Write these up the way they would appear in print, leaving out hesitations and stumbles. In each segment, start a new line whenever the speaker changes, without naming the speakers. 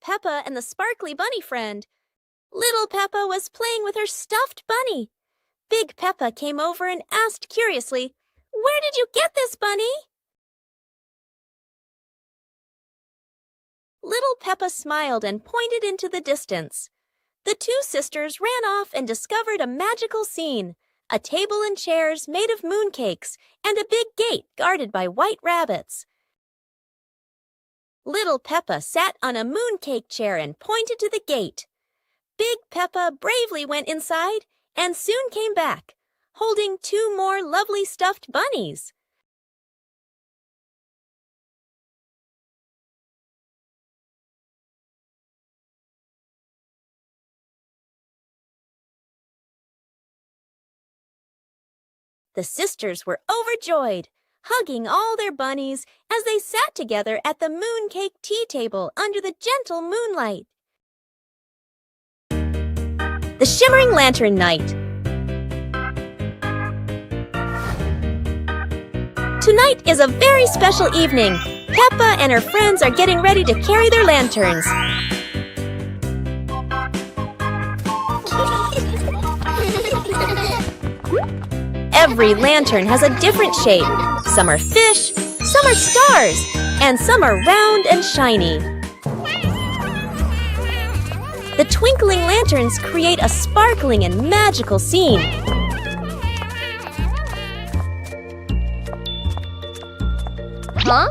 Peppa and the sparkly bunny friend. Little Peppa was playing with her stuffed bunny. Big Peppa came over and asked curiously, "Where did you get this, bunny?" Little Peppa smiled and pointed into the distance. The two sisters ran off and discovered a magical scene, a table and chairs made of mooncakes and a big gate guarded by white rabbits. Little Peppa sat on a mooncake chair and pointed to the gate. Big Peppa bravely went inside and soon came back, holding two more lovely stuffed bunnies. The sisters were overjoyed, hugging all their bunnies as they sat together at the mooncake tea table under the gentle moonlight. The Shimmering Lantern Night. Tonight is a very special evening. Peppa and her friends are getting ready to carry their lanterns. Every lantern has a different shape. Some are fish, some are stars, and some are round and shiny. The twinkling lanterns create a sparkling and magical scene. Huh?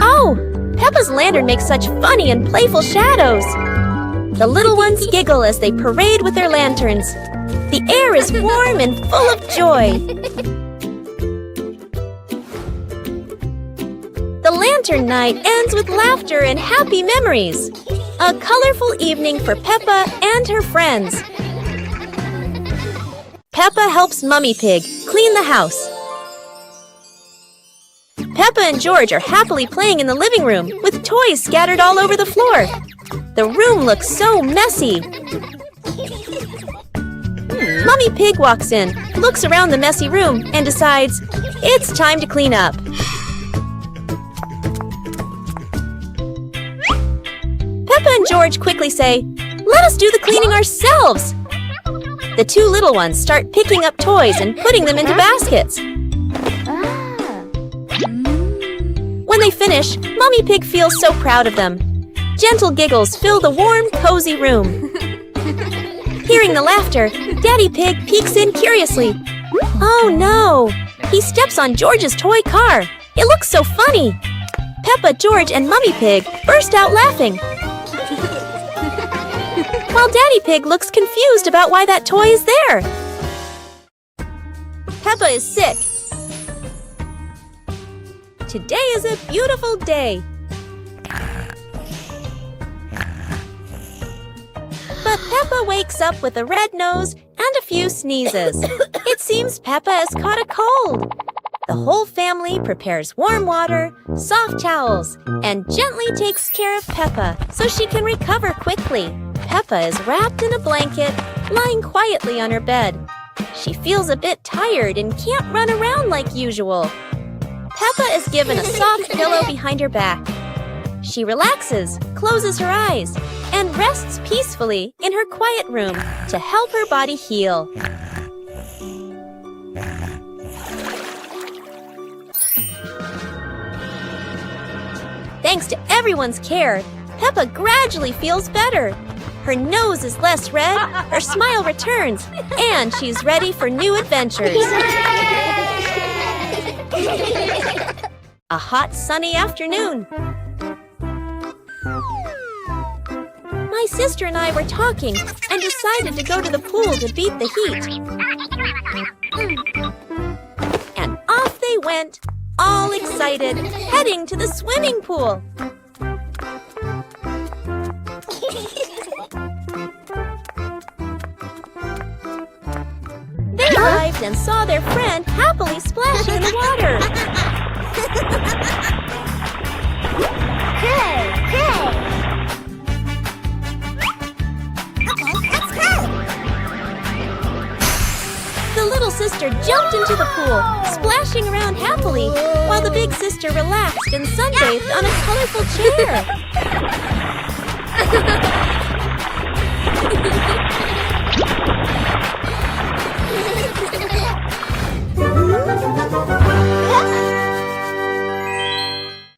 Oh, Peppa's lantern makes such funny and playful shadows. The little ones giggle as they parade with their lanterns. The air is warm and full of joy. The lantern night ends with laughter and happy memories. A colorful evening for Peppa and her friends. Peppa helps Mummy Pig clean the house. Peppa and George are happily playing in the living room with toys scattered all over the floor. The room looks so messy. Mummy Pig walks in, looks around the messy room, and decides it's time to clean up. Peppa and George quickly say, "Let us do the cleaning ourselves." The two little ones start picking up toys and putting them into baskets. When they finish, Mummy Pig feels so proud of them. Gentle giggles fill the warm, cozy room. Hearing the laughter, Daddy Pig peeks in curiously. Oh no! He steps on George's toy car. It looks so funny. Peppa, George, and Mummy Pig burst out laughing. While Daddy Pig looks confused about why that toy is there. Peppa is sick. Today is a beautiful day. But Peppa wakes up with a red nose and a few sneezes. It seems Peppa has caught a cold. The whole family prepares warm water, soft towels, and gently takes care of Peppa so she can recover quickly. Peppa is wrapped in a blanket, lying quietly on her bed. She feels a bit tired and can't run around like usual. Peppa is given a soft pillow behind her back. She relaxes, closes her eyes, and rests peacefully in her quiet room to help her body heal. Thanks to everyone's care, Peppa gradually feels better. Her nose is less red, her smile returns, and she's ready for new adventures. A hot, sunny afternoon. My sister and I were talking and decided to go to the pool to beat the heat. And off they went, all excited, heading to the swimming pool. They arrived and saw their friend happily splashing in the water.
Hey! Okay, let's go!
The little sister jumped into the pool, splashing around happily, while the big sister relaxed and sunbathed on a colorful chair.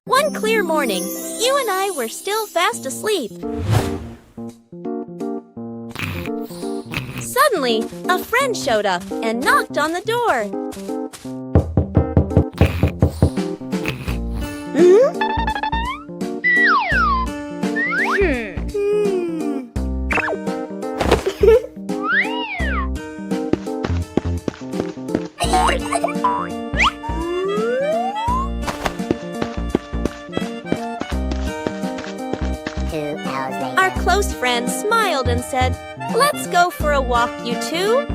One clear morning, you and I were still fast asleep. Suddenly, a friend showed up and knocked on the door. Our close friend smiled and said, "Let's go for a walk, you two."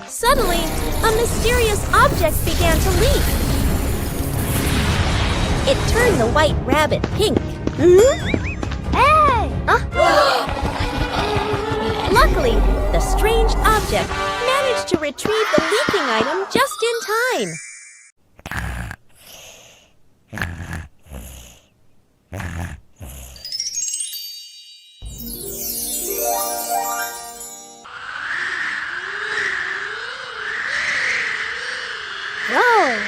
Suddenly, a mysterious object began to leak. It turned the white rabbit pink.
Hey!
Luckily, the strange object managed to retrieve the leaking item just in time.
Whoa!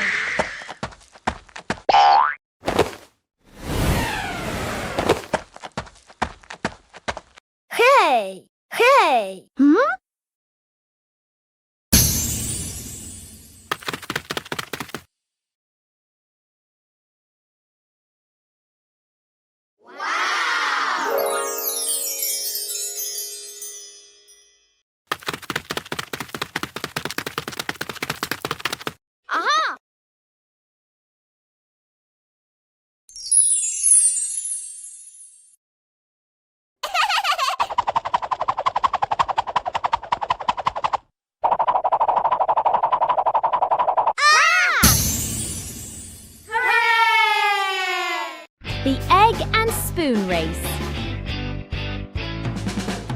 Hey! Hey! Aha!
The Egg and Spoon Race.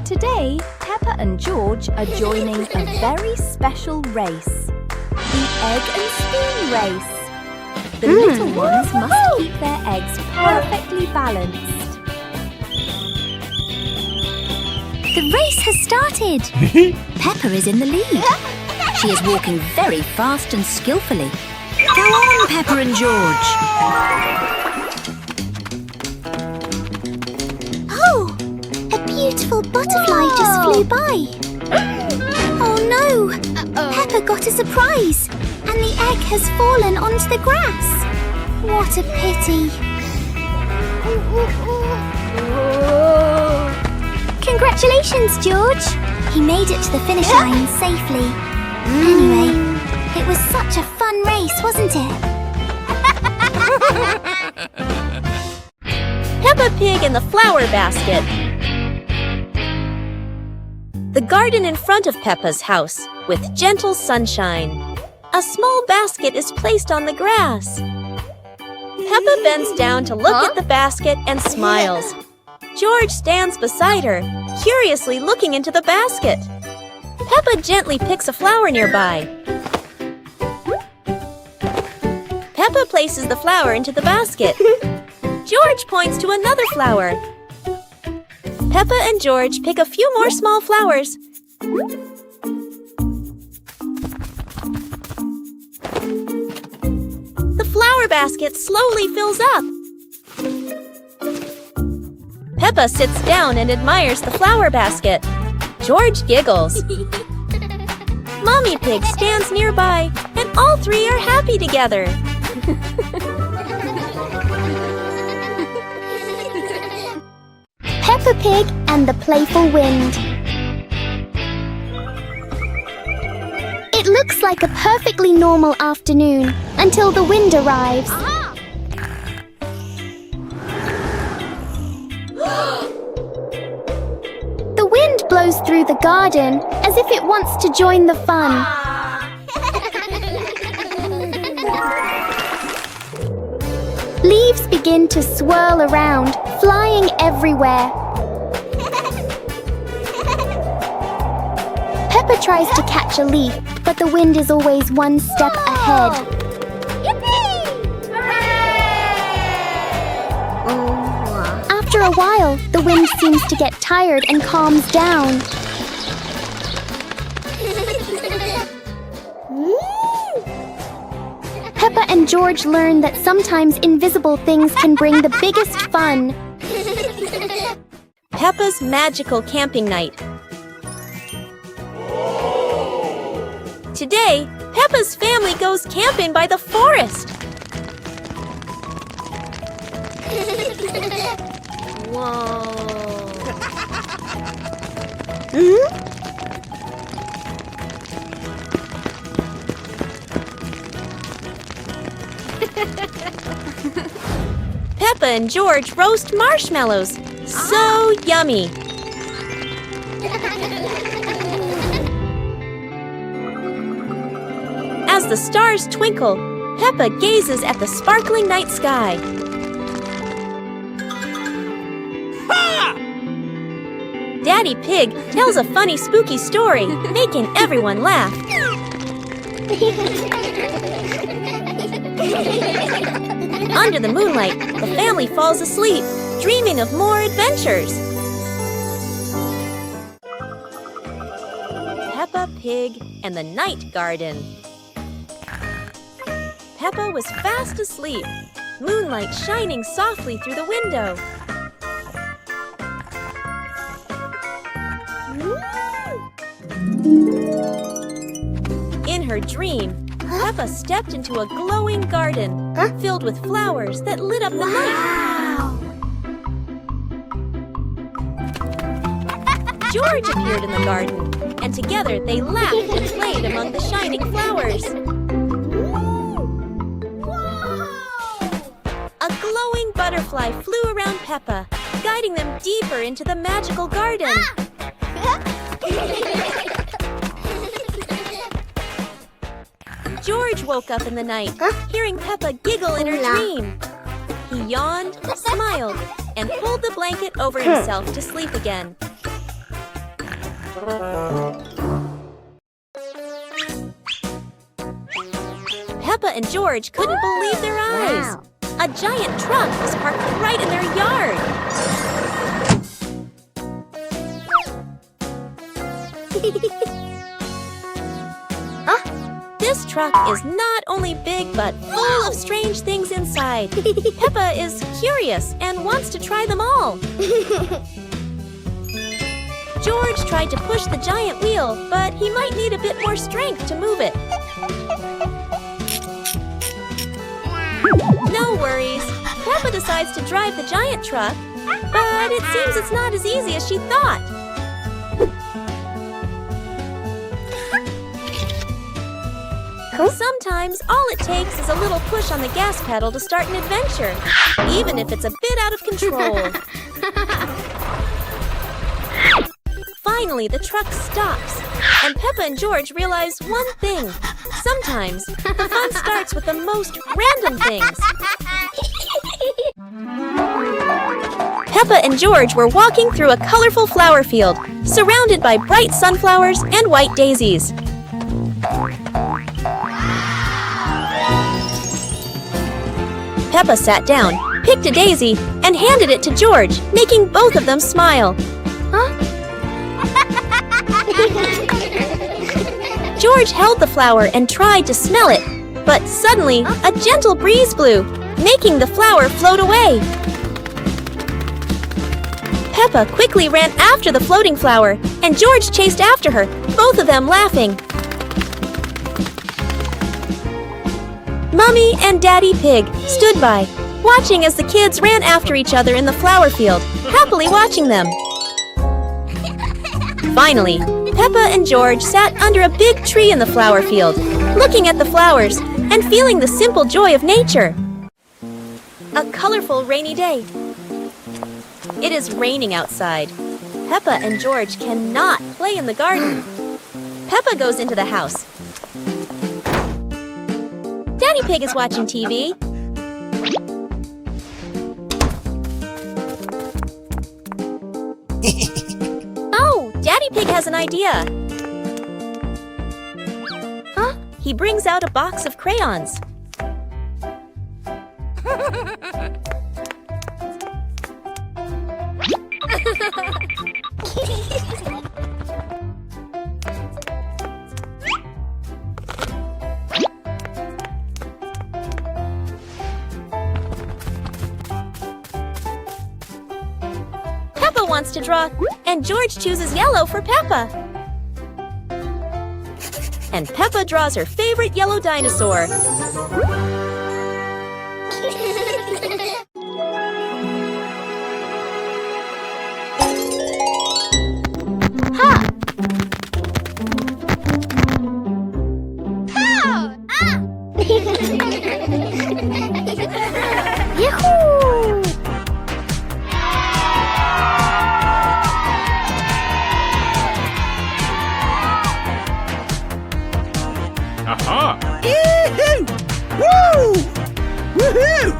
Today, Peppa and George are joining a very special race. The Egg and Spoon Race. The little ones must keep their eggs perfectly balanced.
The race has started. Peppa is in the lead. She is walking very fast and skillfully. Go on, Peppa and George.
Oh! A beautiful butterfly just flew by. Oh no! Peppa got a surprise, and the egg has fallen onto the grass. What a pity. Congratulations, George! He made it to the finish line safely. Anyway, it was such a fun race, wasn't it?
Peppa Pig in the flower basket. The garden in front of Peppa's house, with gentle sunshine. A small basket is placed on the grass. Peppa bends down to look at the basket and smiles. George stands beside her, curiously looking into the basket. Peppa gently picks a flower nearby. Peppa places the flower into the basket. George points to another flower. Peppa and George pick a few more small flowers. The flower basket slowly fills up. Peppa sits down and admires the flower basket. George giggles. Mommy Pig stands nearby, and all three are happy together.
Pig and the Playful Wind. It looks like a perfectly normal afternoon until the wind arrives. The wind blows through the garden as if it wants to join the fun. Leaves begin to swirl around, flying everywhere. Peppa tries to catch a leaf, but the wind is always one step ahead. After a while, the wind seems to get tired and calms down. Peppa and George learn that sometimes invisible things can bring the biggest fun.
Peppa's magical camping night. Today, Peppa's family goes camping by the forest. Whoa. Peppa and George roast marshmallows. So yummy. As the stars twinkle, Peppa gazes at the sparkling night sky. Daddy Pig tells a funny, spooky story, making everyone laugh. Under the moonlight, the family falls asleep, dreaming of more adventures. Peppa Pig and the Night Garden. Peppa was fast asleep, moonlight shining softly through the window. In her dream, Peppa stepped into a glowing garden filled with flowers that lit up the night. George appeared in the garden, and together they laughed and played among the shining flowers. A glowing butterfly flew around Peppa, guiding them deeper into the magical garden. George woke up in the night, hearing Peppa giggle in her dream. He yawned, smiled, and pulled the blanket over himself to sleep again. Peppa and George couldn't believe their eyes. A giant truck was parked right in their yard. This truck is not only big, but full of strange things inside. Peppa is curious and wants to try them all. George tried to push the giant wheel, but he might need a bit more strength to move it. No worries. Peppa decides to drive the giant truck, but it seems it's not as easy as she thought. Sometimes all it takes is a little push on the gas pedal to start an adventure, even if it's a bit out of control. Finally, the truck stops, and Peppa and George realize one thing. Sometimes the fun starts with the most random things. Peppa and George were walking through a colorful flower field, surrounded by bright sunflowers and white daisies. Peppa sat down, picked a daisy, and handed it to George, making both of them smile. George held the flower and tried to smell it, but suddenly a gentle breeze blew, making the flower float away. Peppa quickly ran after the floating flower, and George chased after her, both of them laughing. Mummy and Daddy Pig stood by, watching as the kids ran after each other in the flower field, happily watching them. Finally, Peppa and George sat under a big tree in the flower field, looking at the flowers and feeling the simple joy of nature. A colorful rainy day. It is raining outside. Peppa and George cannot play in the garden. Peppa goes into the house. Daddy Pig is watching TV. Oh, Daddy Pig has an idea. Huh? He brings out a box of crayons. Peppa wants to draw, and George chooses yellow for Peppa. And Peppa draws her favorite yellow dinosaur.
Yahoo!
Aha! Yee-hoo! Woo! Woohoo!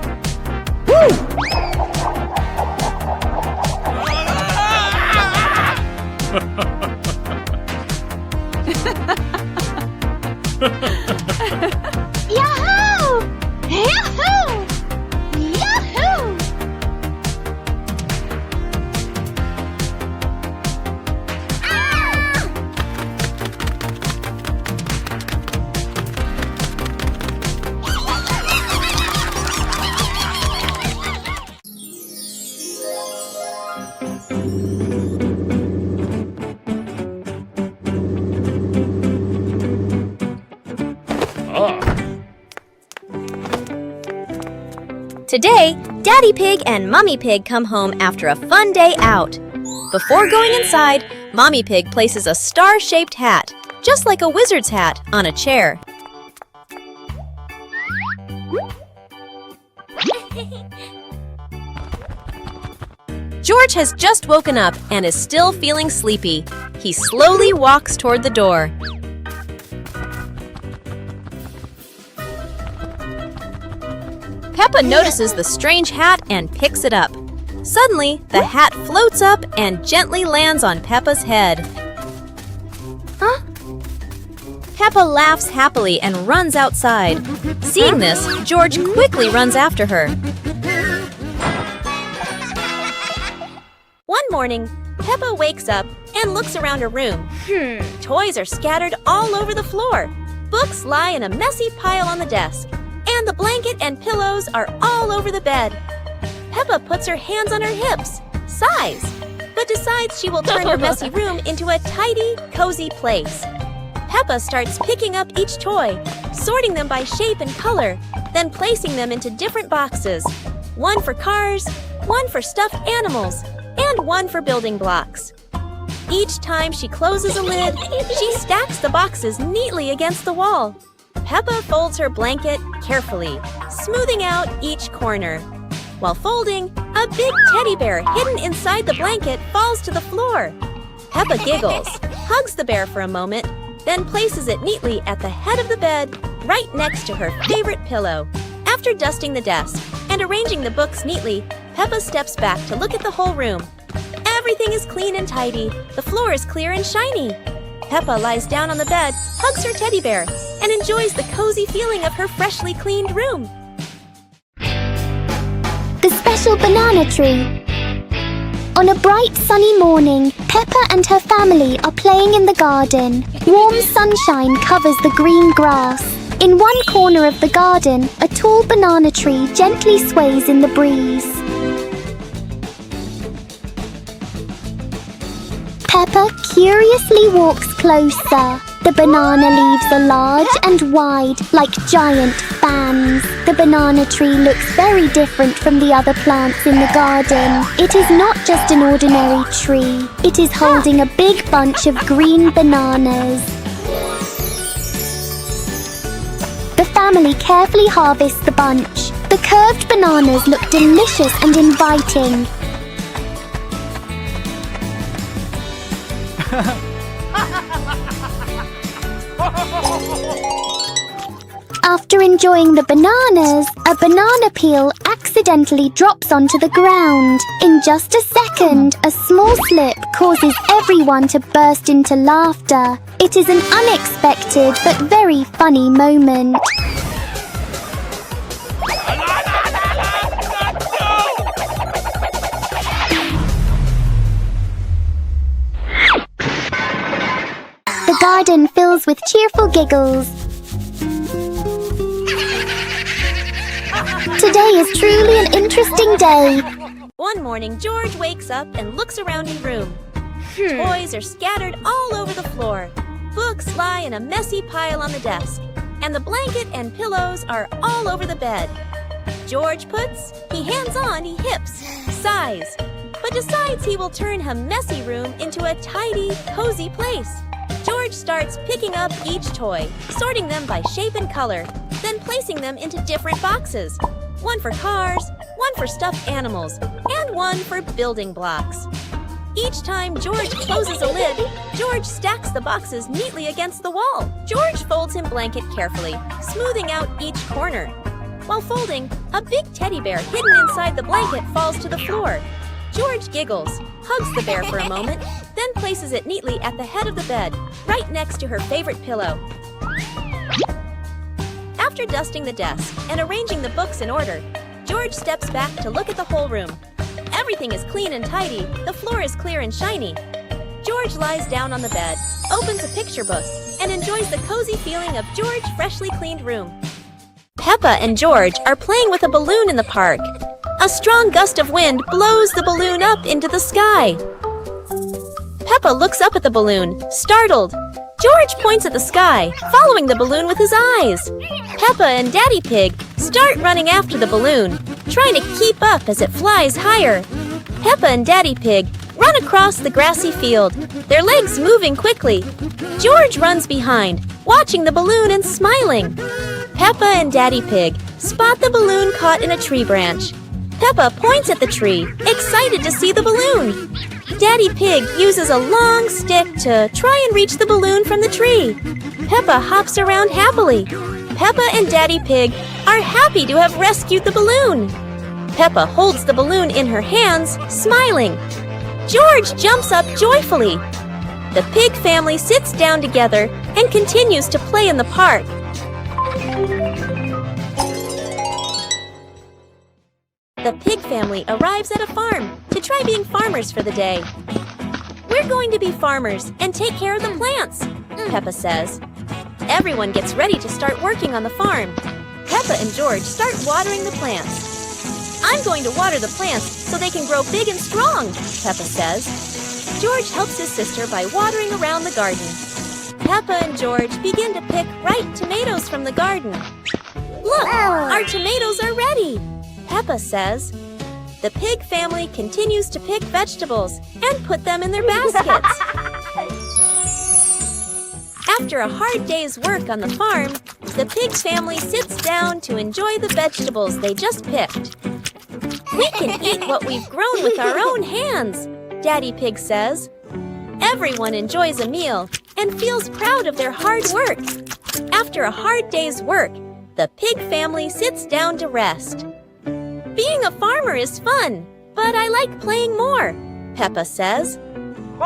Yahoo! Yahoo! Yahoo!
Today, Daddy Pig and Mummy Pig come home after a fun day out. Before going inside, Mommy Pig places a star-shaped hat, just like a wizard's hat, on a chair. George has just woken up and is still feeling sleepy. He slowly walks toward the door. Peppa notices the strange hat and picks it up. Suddenly, the hat floats up and gently lands on Peppa's head. Huh? Peppa laughs happily and runs outside. Seeing this, George quickly runs after her. One morning, Peppa wakes up and looks around her room. Toys are scattered all over the floor. Books lie in a messy pile on the desk. And the blanket and pillows are all over the bed. Peppa puts her hands on her hips, sighs, but decides she will turn her messy room into a tidy, cozy place. Peppa starts picking up each toy, sorting them by shape and color, then placing them into different boxes. One for cars, one for stuffed animals, and one for building blocks. Each time she closes a lid, she stacks the boxes neatly against the wall. Peppa folds her blanket carefully, smoothing out each corner. While folding, a big teddy bear hidden inside the blanket falls to the floor. Peppa giggles, hugs the bear for a moment, then places it neatly at the head of the bed, right next to her favorite pillow. After dusting the desk and arranging the books neatly, Peppa steps back to look at the whole room. Everything is clean and tidy. The floor is clear and shiny. Peppa lies down on the bed, hugs her teddy bear, and enjoys the cozy feeling of her freshly cleaned room.
The special banana tree. On a bright sunny morning, Peppa and her family are playing in the garden. Warm sunshine covers the green grass. In one corner of the garden, a tall banana tree gently sways in the breeze. Peppa curiously walks closer. The The banana leaves are large and wide, like giant fans. The banana tree looks very different from the other plants in the garden. It is not just an ordinary tree. It is holding a big bunch of green bananas. The family carefully harvests the bunch. The curved bananas look delicious and inviting. After enjoying the bananas, a banana peel accidentally drops onto the ground. In just a second, a small slip causes everyone to burst into laughter. It is an unexpected but very funny moment. The garden fills with cheerful giggles. Today is truly an interesting day.
One morning, George wakes up and looks around his room. Toys are scattered all over the floor. Books lie in a messy pile on the desk. And the blanket and pillows are all over the bed. George puts, he hands on, he hips, sighs, but decides he will turn a messy room into a tidy, cozy place. George starts picking up each toy, sorting them by shape and color, then placing them into different boxes. One for cars, one for stuffed animals, and one for building blocks. Each time George closes a lid, George stacks the boxes neatly against the wall. George folds his blanket carefully, smoothing out each corner. While folding, a big teddy bear hidden inside the blanket falls to the floor. George giggles, hugs the bear for a moment, then places it neatly at the head of the bed, right next to her favorite pillow. After dusting the desk and arranging the books in order, George steps back to look at the whole room. Everything is clean and tidy, the floor is clear and shiny. George lies down on the bed, opens a picture book, and enjoys the cozy feeling of George's freshly cleaned room. Peppa and George are playing with a balloon in the park. A strong gust of wind blows the balloon up into the sky. Peppa looks up at the balloon, startled. George points at the sky, following the balloon with his eyes. Peppa and Daddy Pig start running after the balloon, trying to keep up as it flies higher. Peppa and Daddy Pig run across the grassy field, their legs moving quickly. George runs behind, watching the balloon and smiling. Peppa and Daddy Pig spot the balloon caught in a tree branch. Peppa points at the tree, excited to see the balloon. Daddy Pig uses a long stick to try and reach the balloon from the tree. Peppa hops around happily. Peppa and Daddy Pig are happy to have rescued the balloon. Peppa holds the balloon in her hands, smiling. George jumps up joyfully. The pig family sits down together and continues to play in the park. The pig family arrives at a farm to try being farmers for the day. We're going to be farmers and take care of the plants, Peppa says. Everyone gets ready to start working on the farm. Peppa and George start watering the plants. I'm going to water the plants so they can grow big and strong, Peppa says. George helps his sister by watering around the garden. Peppa and George begin to pick ripe tomatoes from the garden. Look, our tomatoes are ready, Peppa says. The pig family continues to pick vegetables and put them in their baskets. After a hard day's work on the farm, the pig family sits down to enjoy the vegetables they just picked. We can eat what we've grown with our own hands, Daddy Pig says. Everyone enjoys a meal and feels proud of their hard work. After a hard day's work, the pig family sits down to rest. Being a farmer is fun, but I like playing more, Peppa says.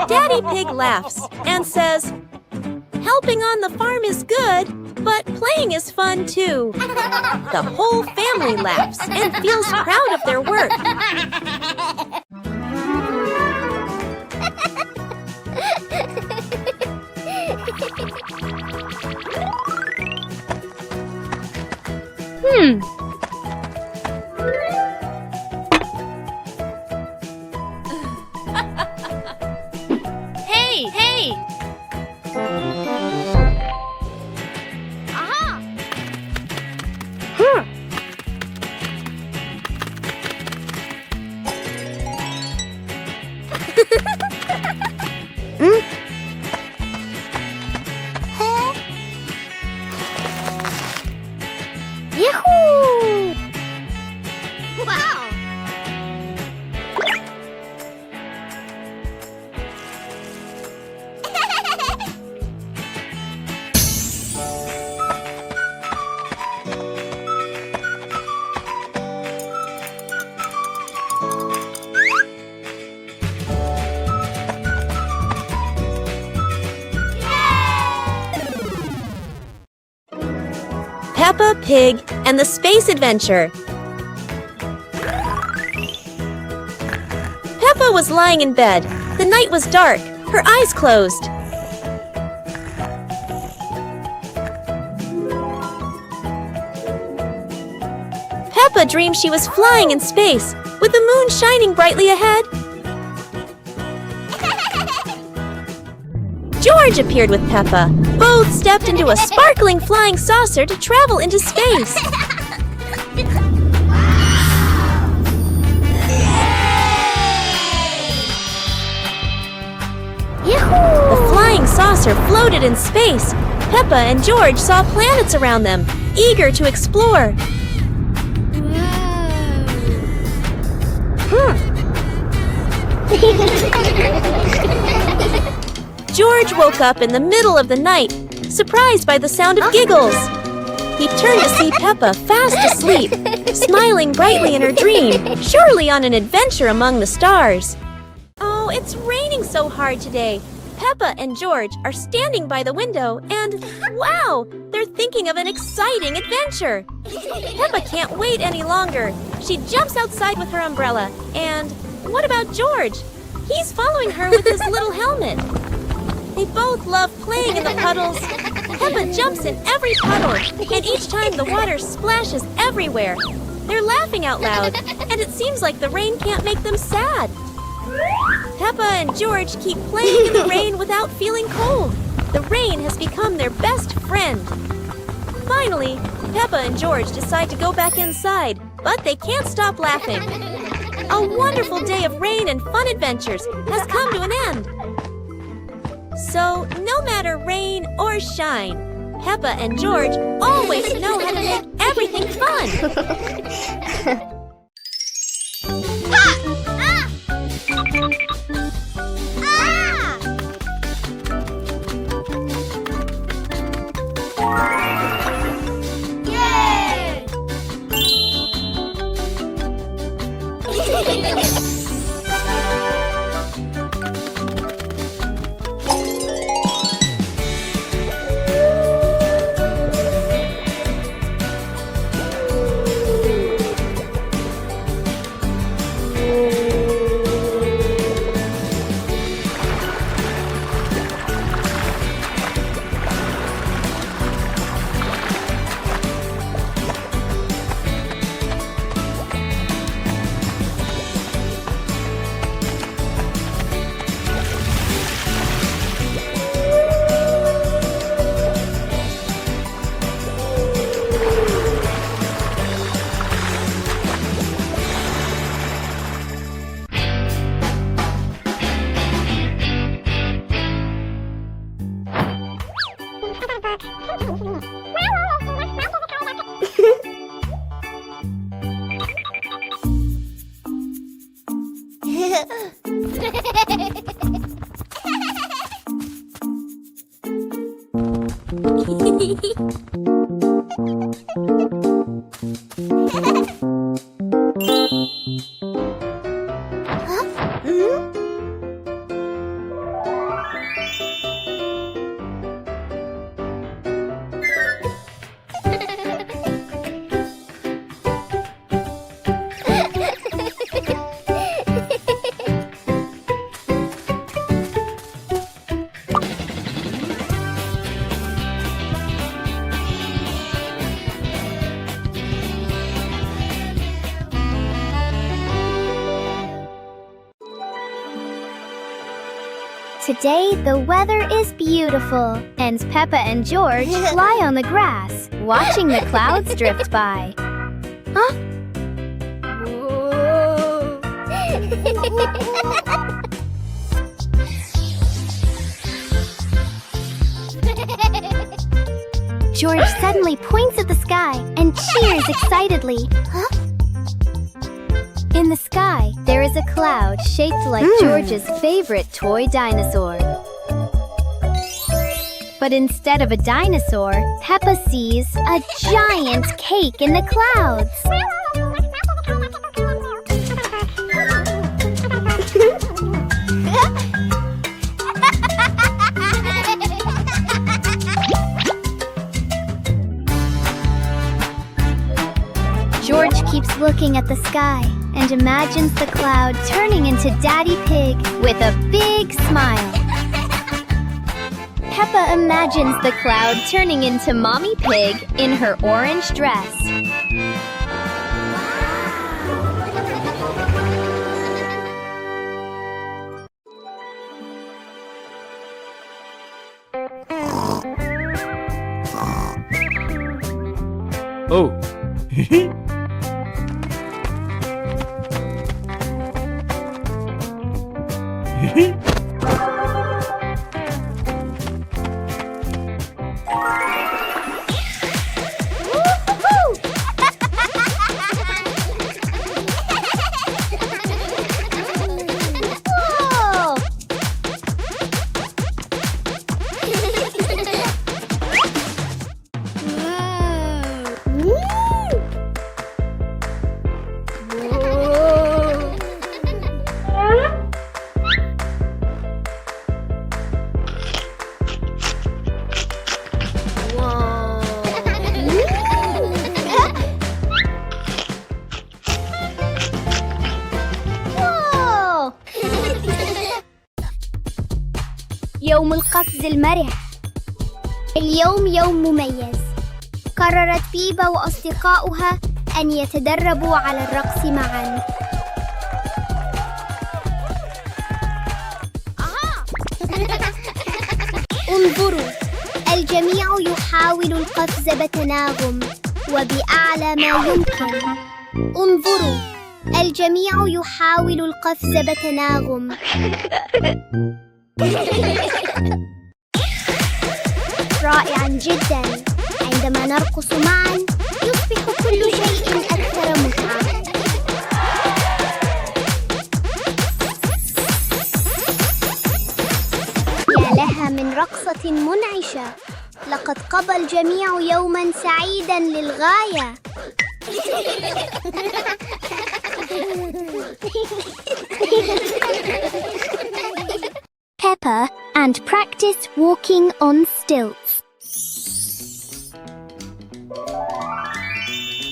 Daddy Pig laughs and says, helping on the farm is good, but playing is fun too. The whole family laughs and feels proud of their work.
Hey!
Yahoo! Wow!
Peppa Pig and the Space Adventure. Peppa was lying in bed. The night was dark. Her eyes closed. Peppa dreamed she was flying in space, with the moon shining brightly ahead. George appeared with Peppa. Both stepped into a sparkling flying saucer to travel into space. The flying saucer floated in space. Peppa and George saw planets around them, eager to explore. George woke up in the middle of the night, surprised by the sound of giggles. He turned to see Peppa fast asleep, smiling brightly in her dream, surely on an adventure among the stars. Oh, it's raining so hard today. Peppa and George are standing by the window and, wow, they're thinking of an exciting adventure. Peppa can't wait any longer. She jumps outside with her umbrella. And what about George? He's following her with his little helmet. They both love playing in the puddles. Peppa jumps in every puddle, and each time the water splashes everywhere. They're laughing out loud, and it seems like the rain can't make them sad. Peppa and George keep playing in the rain without feeling cold. The rain has become their best friend. Finally, Peppa and George decide to go back inside, but they can't stop laughing. A wonderful day of rain and fun adventures has come to an end. So, no matter rain or shine, Peppa and George always know how to make everything fun.
Today, the weather is beautiful, and Peppa and George lie on the grass, watching the clouds drift by. Huh? George suddenly points at the sky and cheers excitedly. In the sky, there is a cloud shaped like George's favorite toy dinosaur. But instead of a dinosaur, Peppa sees a giant cake in the clouds. George keeps looking at the sky and imagines the cloud turning into Daddy Pig with a big smile. Peppa imagines the cloud turning into Mommy Pig in her orange dress.
Oh.
Whoa! يوم القفز المرح. اليوم يوم مميز. قررت بيبا وأصدقاؤها أن يتدربوا على الرقص معاً. انظروا، الجميع يحاول القفز بتناغم وبأعلى ما يمكن. انظروا، الجميع يحاول القفز بتناغم. رائعاً جداً. عندما نرقص معاً يصبح كل شيء أكثر متعة. يا لها من رقصة منعشة. لقد قضى الجميع يوماً سعيداً للغاية. Peppa and practice walking on stilts.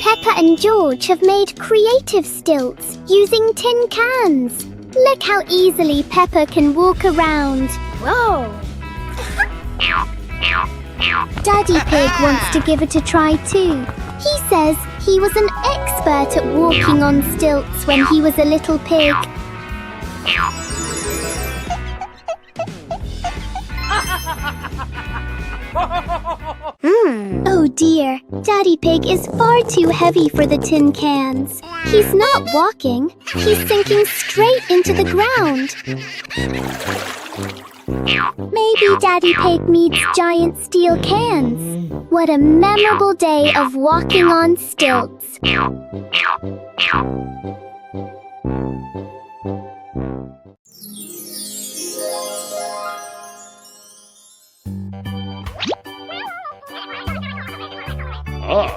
Peppa and George have made creative stilts using tin cans. Look how easily Peppa can walk around. Whoa! Daddy Pig wants to give it a try too. He says he was an expert at walking on stilts when he was a little pig. Oh dear, Daddy Pig is far too heavy for the tin cans. He's not walking, he's sinking straight into the ground. Maybe Daddy Pig needs giant steel cans. What a memorable day of walking on stilts.
Ah.